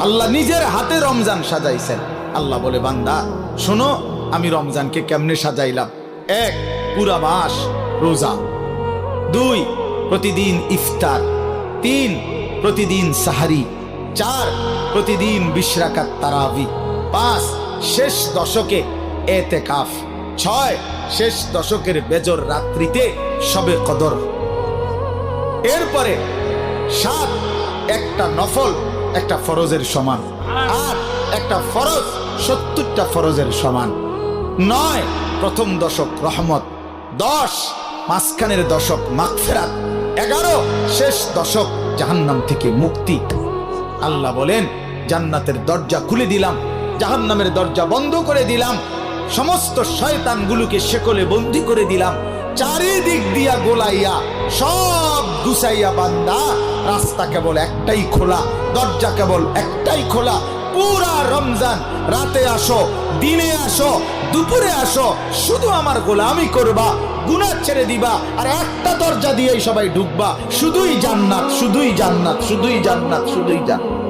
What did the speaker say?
আল্লাহ নিজের হাতে রমজান সাজাইছেন। আল্লাহ বলে, বান্দা শোনো আমি রমজানকে কেমনে সাজাইলাম। 1, পুরা মাস রোজা। 2, প্রতিদিন ইফতার। 3, প্রতিদিন সাহারি। 4, প্রতিদিন 20 রাকাত তারাবি। 5, শেষ দশকে এতেকাফ। 6, শেষ দশকের বেজর রাত্রিতে শবে কদর। এরপরে 7, একটা নফল একটা ফরজের সমান। 8, একটা ফরজ 70টা ফরজের সমান। 9, প্রথম দশক রহমত। 10, মাঝখানের দশক মাগফিরাত। 11, শেষ দশক জাহান্নাম থেকে মুক্তি। আল্লাহ বলেন, জান্নাতের দরজা খুলে দিলাম, জাহান্নামের দরজা বন্ধ করে দিলাম, সমস্ত শয়তানগুলোকে শেকলে বন্দী করে দিলাম, চারিদিক দিয়া গোলাইয়া সব গুছাইয়া বান্দা রাস্তা কেবল একটাই খোলা, দরজা কেবল একটাই খোলা। পুরা রমজান রাতে আসো, দিনে আসো, দুপুরে আসো, শুধু আমার গোলামি করবা, গুনাহ ছেড়ে দিবা, আর একটা দরজা দিয়েই সবাই ঢুকবা। শুধুই জান্নাত, শুধুই জান্নাত, শুধুই জান্নাত, শুধুই জান্নাত।